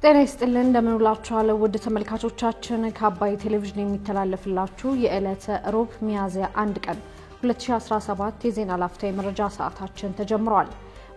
ጤና ይስጥልን እንደምንውላችኋል ውድ ተመልካቾቻችን ከአባይ ቴሌቪዥን የሚተላለፍላችሁ የዕለተ ሮብ ሚያዝያ 1 ቀን 2017 የዜና ላፍታ የመረጃ ሰዓታችን ተጀምሯል።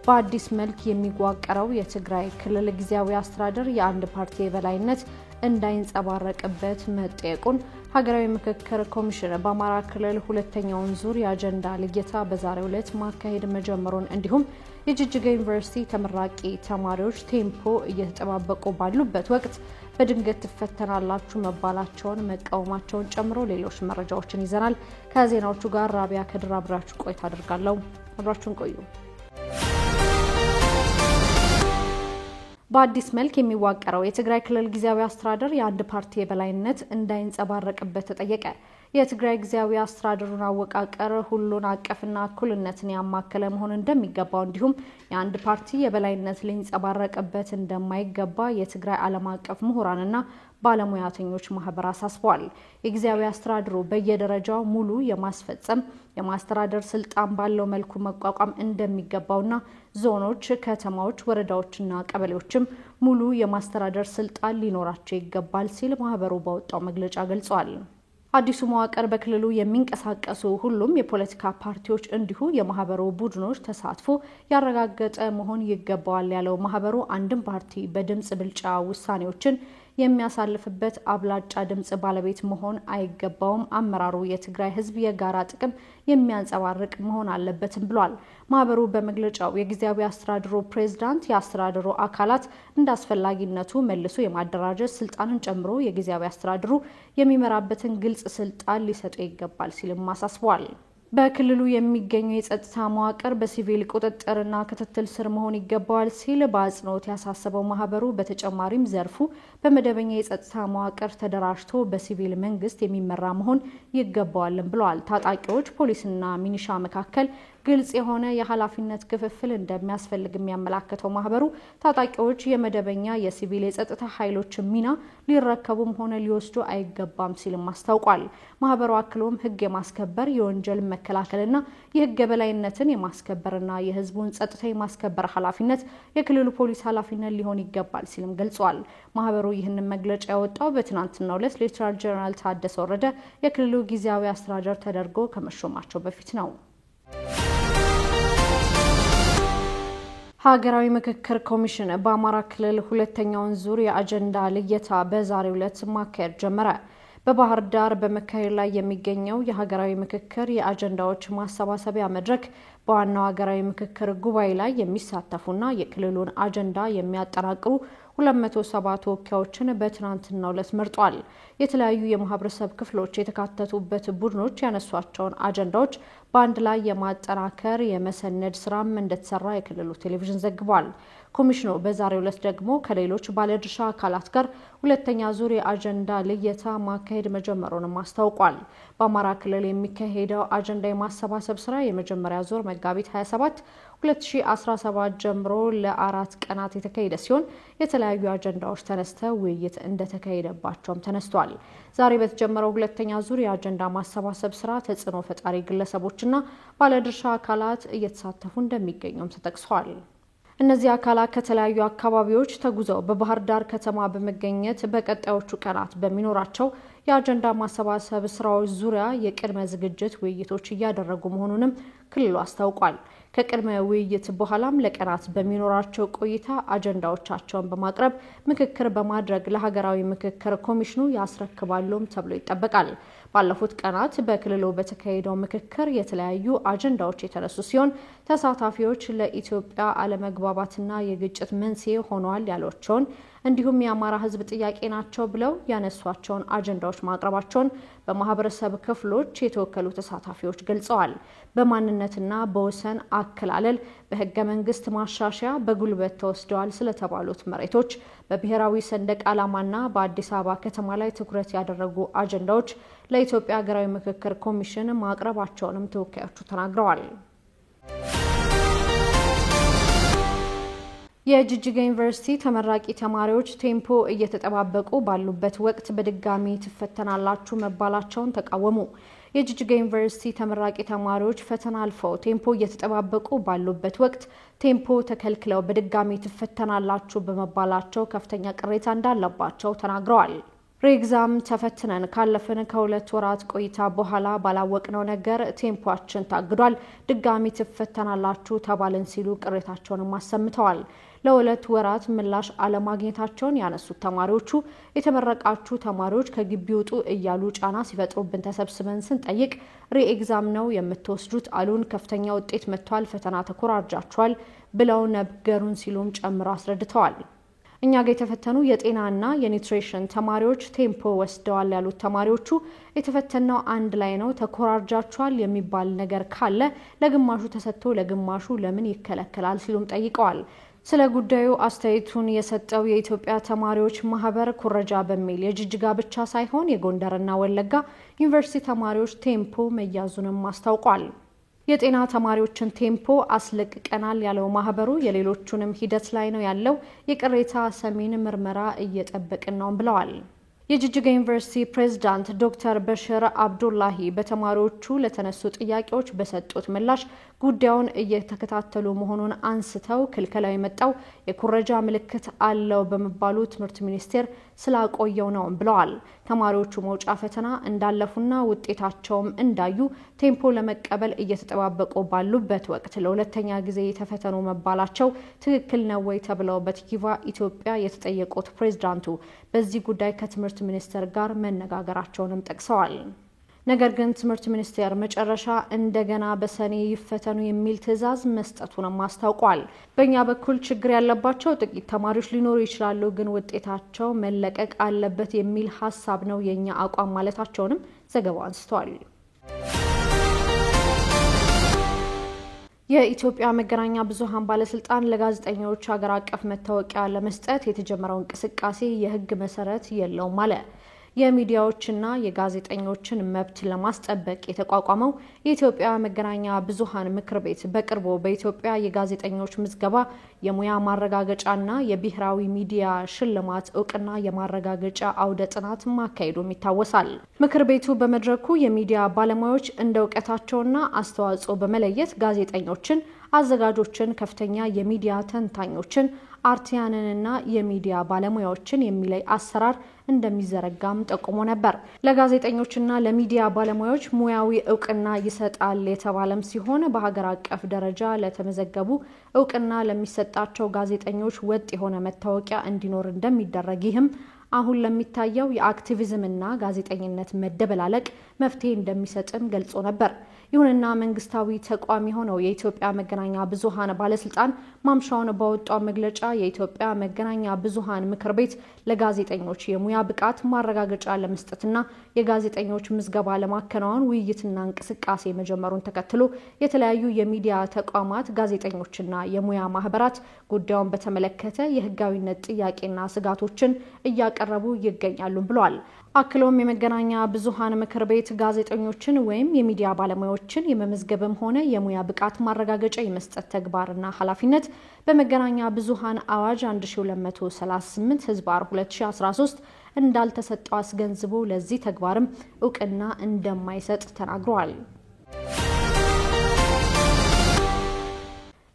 በአዲስ መልክ የሚዋቀረው የትግራይ ክልል ጊዜያዊ አስተዳደር የአንድ ፓርቲ የበላይነት እንዳይንጸባረቅበት መጠየቁን ሀገራዊ ምክክር ኮሚሽን በአማራ ክልል ሁለተኛውን ዙር የአጀንዳ ልየታ በዛሬው ዕለት ማካሄድ መጀመሩን እንዲሁም የጅጅጋ ዩኒቨርሲቲ ተመራቂ ተማሪዎች ቴምፖ እየተጠባበቁ ባሉበት ወቅት በድንገት ተፈተናላችሁ መባላቸውን መቃወማቸውን ጨምሮ ሌሎች መረጃዎችን ይዘናል። ከዜናዎቹ ጋር ራቢያ ከድር አብራችሁ ቆይታ አደርጋለሁ። አብራችሁን ቆዩ። በአዲስ መልክ የሚዋቀረው የትግራይ ክልል ጊዜያዊ አስተዳደር የአንድ ፓርቲ የበላይነት እንዳይንጸባረቅበት ተጠየቀ። የትግራይ ጊዜያዊ አስተዳደሩን አወቃቀር ሁሉን አቀፍና እኩልነትን ያማከለ መሆን እንደሚገባው እንዲሁም የአንድ ፓርቲ የበላይነት ሊንጸባረቅበት እንደማይገባ የትግራይ ዓለም አቀፍ ምሁራንና ባለሙያተኞች ማህበር አሳስበዋል። የጊዜያዊ አስተዳደሩ በየደረጃው ሙሉ የማስተዳደር ስልጣን ባለው መልኩ መቋቋም እንደሚገባውና ዞኖች፣ ከተማዎች፣ ወረዳዎችና ቀበሌዎችም ሙሉ የማስተዳደር ስልጣን ሊኖራቸው ይገባል ሲል ማህበሩ ባወጣው መግለጫ ገልጿል። አዲሱ መዋቅር በክልሉ የሚንቀሳቀሱ ሁሉም የፖለቲካ ፓርቲዎች እንዲሁ የማህበሩ ቡድኖች ተሳትፎ ያረጋገጠ መሆን ይገባዋል ያለው ማህበሩ አንድም ፓርቲ በድምጽ ብልጫ ውሳኔዎችን የሚያሳልፍበት አብላጫ ድምጽ ባለቤት መሆን አይገባውም። አመራሩ የትግራይ ህዝብ የጋራ ጥቅም የሚያንጸባርቅ መሆን አለበትም ብሏል። ማህበሩ በመግለጫው የጊዜያዊ አስተዳደሩ ፕሬዝዳንት የአስተዳደሩ አካላት እንዳስፈላጊነቱ መልሶ የማደራጀት ስልጣንን ጨምሮ የጊዜያዊ አስተዳደሩ የሚመራበትን ግልጽ ስልጣን ሊሰጡ ይገባል ሲልም አሳስቧል። በክልሉ የሚገኘው የጸጥታ መዋቅር በሲቪል ቁጥጥርና ክትትል ስር መሆን ይገባዋል ሲል በአጽንኦት ያሳሰበው ማህበሩ በተጨማሪም ዘርፉ በመደበኛ የጸጥታ መዋቅር ተደራጅቶ በሲቪል መንግስት የሚመራ መሆን ይገባዋልም ብለዋል። ታጣቂዎች፣ ፖሊስና ሚኒሻ መካከል ግልጽ የሆነ የኃላፊነት ክፍፍል እንደሚያስፈልግ የሚያመላክተው ማህበሩ ታጣቂዎች የመደበኛ የሲቪል የጸጥታ ኃይሎች ሚና ሊረከቡም ሆነ ሊወስዱ አይገባም ሲልም አስታውቋል። ማህበሩ አክሎም ህግ የማስከበር የወንጀል መከላከልና የህግ የበላይነትን የማስከበርና የህዝቡን ጸጥታ የማስከበር ኃላፊነት የክልሉ ፖሊስ ኃላፊነት ሊሆን ይገባል ሲልም ገልጿል። ማህበሩ ይህንን መግለጫ ያወጣው በትናንትናው ዕለት ሌተናል ጀነራል ታደሰ ወረደ የክልሉ ጊዜያዊ አስተዳደር ተደርጎ ከመሾማቸው በፊት ነው። ሀገራዊ ምክክር ኮሚሽን በአማራ ክልል ሁለተኛውን ዙር የአጀንዳ ልየታ በዛሬው ዕለት ማካሄድ ጀመረ። በባህር ዳር በመካሄድ ላይ የሚገኘው የሀገራዊ ምክክር የአጀንዳዎች ማሰባሰቢያ መድረክ በዋናው ሀገራዊ ምክክር ጉባኤ ላይ የሚሳተፉና የክልሉን አጀንዳ የሚያጠናቅሩ 270 ተወካዮችን በትናንትናው ዕለት መርጧል። የተለያዩ የማህበረሰብ ክፍሎች የተካተቱበት ቡድኖች ያነሷቸውን አጀንዳዎች በአንድ ላይ የማጠናከር የመሰነድ ስራም እንደተሰራ የክልሉ ቴሌቪዥን ዘግቧል። ኮሚሽኑ በዛሬው ዕለት ደግሞ ከሌሎች ባለድርሻ አካላት ጋር ሁለተኛ ዙር የአጀንዳ ልየታ ማካሄድ መጀመሩንም አስታውቋል። በአማራ ክልል የሚካሄደው አጀንዳ የማሰባሰብ ስራ የመጀመሪያ ዙር መጋቢት 27 2017 ጀምሮ ለ4 ቀናት የተካሄደ ሲሆን የተለያዩ አጀንዳዎች ተነስተው ውይይት እንደተካሄደባቸውም ተነስቷል። ዛሬ በተጀመረው ሁለተኛ ዙር የአጀንዳ ማሰባሰብ ስራ ተጽዕኖ ፈጣሪ ግለሰቦችና ባለድርሻ አካላት እየተሳተፉ እንደሚገኙም ተጠቅሷል። እነዚህ አካላት ከተለያዩ አካባቢዎች ተጉዘው በባህር ዳር ከተማ በመገኘት በቀጣዮቹ ቀናት በሚኖራቸው የአጀንዳ ማሰባሰብ ስራዎች ዙሪያ የቅድመ ዝግጅት ውይይቶች እያደረጉ መሆኑንም ክልሉ አስታውቋል። ከቅድመ ውይይት በኋላም ለቀናት በሚኖራቸው ቆይታ አጀንዳዎቻቸውን በማቅረብ ምክክር በማድረግ ለሀገራዊ ምክክር ኮሚሽኑ ያስረክባሉም ተብሎ ይጠበቃል። ባለፉት ቀናት በክልሉ በተካሄደው ምክክር የተለያዩ አጀንዳዎች የተነሱ ሲሆን ተሳታፊዎች ለኢትዮጵያ አለመግባባትና የግጭት መንስኤ ሆነዋል ያሏቸውን እንዲሁም የአማራ ሕዝብ ጥያቄ ናቸው ብለው ያነሷቸውን አጀንዳዎች ማቅረባቸውን በማህበረሰብ ክፍሎች የተወከሉ ተሳታፊዎች ገልጸዋል። በማንነትና በወሰን አከላለል፣ በህገ መንግስት ማሻሻያ፣ በጉልበት ተወስደዋል ስለተባሉት መሬቶች፣ በብሔራዊ ሰንደቅ ዓላማና በአዲስ አበባ ከተማ ላይ ትኩረት ያደረጉ አጀንዳዎች ለኢትዮጵያ ሀገራዊ ምክክር ኮሚሽን ማቅረባቸውንም ተወካዮቹ ተናግረዋል። የጅጅጋ ዩኒቨርሲቲ ተመራቂ ተማሪዎች ቴምፖ እየተጠባበቁ ባሉበት ወቅት በድጋሚ ትፈተናላችሁ መባላቸውን ተቃወሙ። የጅጅጋ ዩኒቨርሲቲ ተመራቂ ተማሪዎች ፈተና አልፈው ቴምፖ እየተጠባበቁ ባሉበት ወቅት ቴምፖ ተከልክለው በድጋሚ ትፈተናላችሁ በመባላቸው ከፍተኛ ቅሬታ እንዳለባቸው ተናግረዋል። ሪኤግዛም ተፈትነን ካለፈን ከሁለት ወራት ቆይታ በኋላ ባላወቅነው ነገር ቴምፖአችን ታግዷል፣ ድጋሚ ትፈተናላችሁ ተባልን ሲሉ ቅሬታቸውን አሰምተዋል። ለሁለት ወራት ምላሽ አለማግኘታቸውን ያነሱት ተማሪዎቹ የተመረቃችሁ ተማሪዎች ከግቢ ውጡ እያሉ ጫና ሲፈጥሩብን ተሰብስበን ስንጠይቅ ሪኤግዛም ነው የምትወስዱት አሉን። ከፍተኛ ውጤት መጥቷል፣ ፈተና ተኮራርጃችኋል ብለው ነገሩን ሲሉም ጨምረው አስረድተዋል። እኛ ጋር የተፈተኑ የጤናና የኒውትሪሽን ተማሪዎች ቴምፖ ወስደዋል ያሉት ተማሪዎቹ የተፈተነው አንድ ላይ ነው፣ ተኮራርጃችኋል የሚባል ነገር ካለ ለግማሹ ተሰጥቶ ለግማሹ ለምን ይከለከላል ሲሉም ጠይቀዋል። ስለ ጉዳዩ አስተያየቱን የሰጠው የኢትዮጵያ ተማሪዎች ማህበር ኩረጃ በሚል የጅጅጋ ብቻ ሳይሆን የጎንደርና ወለጋ ዩኒቨርሲቲ ተማሪዎች ቴምፖ መያዙንም አስታውቋል። የጤና ተማሪዎችን ቴምፖ አስለቅቀናል ያለው ማህበሩ የሌሎቹንም ሂደት ላይ ነው ያለው፣ የቅሬታ ሰሚን ምርመራ እየጠበቅን ነው ብለዋል። የጅጅጋ ዩኒቨርሲቲ ፕሬዝዳንት ዶክተር በሽር አብዱላሂ በተማሪዎቹ ለተነሱ ጥያቄዎች በሰጡት ምላሽ ጉዳዩን እየተከታተሉ መሆኑን አንስተው ክልከላው የመጣው የኩረጃ ምልክት አለው በመባሉ ትምህርት ሚኒስቴር ስላቆየው ነው ብለዋል። ተማሪዎቹ መውጫ ፈተና እንዳለፉና ውጤታቸውም እንዳዩ ቴምፖ ለመቀበል እየተጠባበቁ ባሉበት ወቅት ለሁለተኛ ጊዜ የተፈተኑ መባላቸው ትክክል ነው ወይ ተብለው በቲኪቫ ኢትዮጵያ የተጠየቁት ፕሬዝዳንቱ በዚህ ጉዳይ ከትምህርት ሚኒስቴር ጋር መነጋገራቸውንም ጠቅሰዋል። ነገር ግን ትምህርት ሚኒስቴር መጨረሻ እንደገና በሰኔ ይፈተኑ የሚል ትዕዛዝ መስጠቱንም አስታውቋል። በእኛ በኩል ችግር ያለባቸው ጥቂት ተማሪዎች ሊኖሩ ይችላሉ፣ ግን ውጤታቸው መለቀቅ አለበት የሚል ሀሳብ ነው የኛ አቋም ማለታቸውንም ዘገባው አንስቷል። የኢትዮጵያ መገናኛ ብዙሃን ባለስልጣን ለጋዜጠኞች ሀገር አቀፍ መታወቂያ ለመስጠት የተጀመረው እንቅስቃሴ የህግ መሰረት የለውም አለ። የሚዲያዎችና የጋዜጠኞችን መብት ለማስጠበቅ የተቋቋመው የኢትዮጵያ መገናኛ ብዙሃን ምክር ቤት በቅርቡ በኢትዮጵያ የጋዜጠኞች ምዝገባ የሙያ ማረጋገጫና የብሔራዊ ሚዲያ ሽልማት እውቅና የማረጋገጫ አውደ ጥናት ማካሄዱም ይታወሳል። ምክር ቤቱ በመድረኩ የሚዲያ ባለሙያዎች እንደ እውቀታቸውና አስተዋጽኦ በመለየት ጋዜጠኞችን፣ አዘጋጆችን፣ ከፍተኛ የሚዲያ ተንታኞችን፣ አርቲያንንና የሚዲያ ባለሙያዎችን የሚለይ አሰራር እንደሚዘረጋም ጠቁሞ ነበር። ለጋዜጠኞችና ለሚዲያ ባለሙያዎች ሙያዊ እውቅና ይሰጣል የተባለም ሲሆን በሀገር አቀፍ ደረጃ ለተመዘገቡ እውቅና ለሚሰጣቸው ጋዜጠኞች ወጥ የሆነ መታወቂያ እንዲኖር እንደሚደረግ ይህም አሁን ለሚታየው የአክቲቪዝምና ጋዜጠኝነት መደበላለቅ መፍትሄ እንደሚሰጥም ገልጾ ነበር። ይሁንና መንግስታዊ ተቋም የሆነው የኢትዮጵያ መገናኛ ብዙሃን ባለስልጣን ማምሻውን ባወጣው መግለጫ የኢትዮጵያ መገናኛ ብዙሃን ምክር ቤት ለጋዜጠኞች የሙያ ብቃት ማረጋገጫ ለመስጠትና የጋዜጠኞች ምዝገባ ለማከናወን ውይይትና እንቅስቃሴ መጀመሩን ተከትሎ የተለያዩ የሚዲያ ተቋማት፣ ጋዜጠኞችና የሙያ ማህበራት ጉዳዩን በተመለከተ የህጋዊነት ጥያቄና ስጋቶችን እያቀረቡ ይገኛሉ ብለዋል። አክሎም የመገናኛ ብዙሃን ምክር ቤት ጋዜጠኞችን ወይም የሚዲያ ባለሙያዎችን የመመዝገብም ሆነ የሙያ ብቃት ማረጋገጫ የመስጠት ተግባርና ኃላፊነት በመገናኛ ብዙሃን አዋጅ 1238/2013 እንዳልተሰጠው አስገንዝቦ ለዚህ ተግባርም እውቅና እንደማይሰጥ ተናግሯል።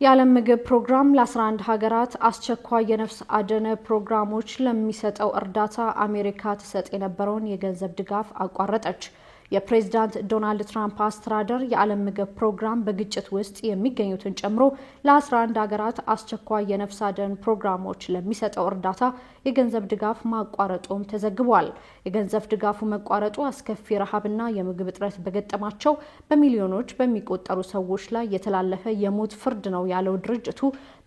የዓለም ምግብ ፕሮግራም ለ11 ሀገራት አስቸኳይ የነፍስ አድን ፕሮግራሞች ለሚሰጠው እርዳታ አሜሪካ ትሰጥ የነበረውን የገንዘብ ድጋፍ አቋረጠች። የፕሬዝዳንት ዶናልድ ትራምፕ አስተዳደር የዓለም ምግብ ፕሮግራም በግጭት ውስጥ የሚገኙትን ጨምሮ ለ11 ሀገራት አስቸኳይ የነፍስ አድን ፕሮግራሞች ለሚሰጠው እርዳታ የገንዘብ ድጋፍ ማቋረጡም ተዘግቧል። የገንዘብ ድጋፉ መቋረጡ አስከፊ ረሃብና የምግብ እጥረት በገጠማቸው በሚሊዮኖች በሚቆጠሩ ሰዎች ላይ የተላለፈ የሞት ፍርድ ነው ያለው ድርጅቱ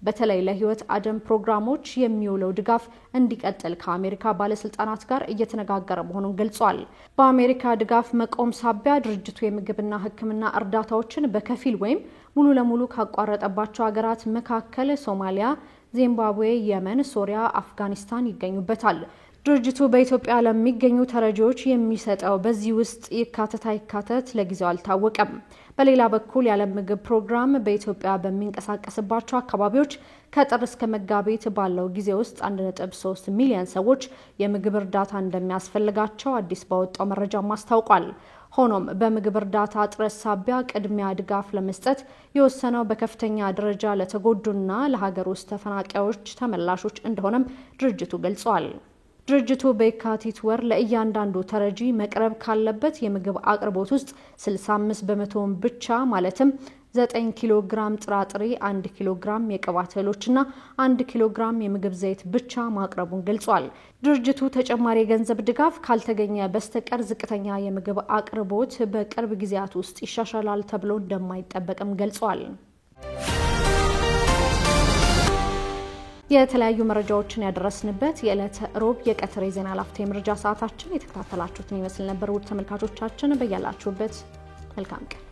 በተለይ ለህይወት አድን ፕሮግራሞች የሚውለው ድጋፍ እንዲቀጥል ከአሜሪካ ባለስልጣናት ጋር እየተነጋገረ መሆኑን ገልጿል። በአሜሪካ ድጋፍ መቆም ሳቢያ ድርጅቱ የምግብና ሕክምና እርዳታዎችን በከፊል ወይም ሙሉ ለሙሉ ካቋረጠባቸው ሀገራት መካከል ሶማሊያ፣ ዚምባብዌ፣ የመን፣ ሶሪያ፣ አፍጋኒስታን ይገኙበታል። ድርጅቱ በኢትዮጵያ ለሚገኙ ተረጂዎች የሚሰጠው በዚህ ውስጥ ይካተት ለጊዜው አልታወቀም። በሌላ በኩል የዓለም ምግብ ፕሮግራም በኢትዮጵያ በሚንቀሳቀስባቸው አካባቢዎች ከጥር እስከ መጋቢት ባለው ጊዜ ውስጥ 1.3 ሚሊዮን ሰዎች የምግብ እርዳታ እንደሚያስፈልጋቸው አዲስ ባወጣው መረጃ ማስታውቋል። ሆኖም በምግብ እርዳታ እጥረት ሳቢያ ቅድሚያ ድጋፍ ለመስጠት የወሰነው በከፍተኛ ደረጃ ለተጎዱና ለሀገር ውስጥ ተፈናቃዮች ተመላሾች እንደሆነም ድርጅቱ ገልጿል። ድርጅቱ በየካቲት ወር ለእያንዳንዱ ተረጂ መቅረብ ካለበት የምግብ አቅርቦት ውስጥ 65 በመቶውን ብቻ ማለትም 9 ኪሎ ግራም ጥራጥሬ፣ 1 ኪሎ ግራም የቅባት እህሎችና 1 ኪሎ ግራም የምግብ ዘይት ብቻ ማቅረቡን ገልጿል። ድርጅቱ ተጨማሪ የገንዘብ ድጋፍ ካልተገኘ በስተቀር ዝቅተኛ የምግብ አቅርቦት በቅርብ ጊዜያት ውስጥ ይሻሻላል ተብሎ እንደማይጠበቅም ገልጿል። የተለያዩ መረጃዎችን ያደረስንበት የዕለተ ሮብ የቀትር የዜና ላፍታ የመረጃ ሰዓታችን የተከታተላችሁትን ይመስል ነበር። ውድ ተመልካቾቻችን በያላችሁበት መልካም ቀን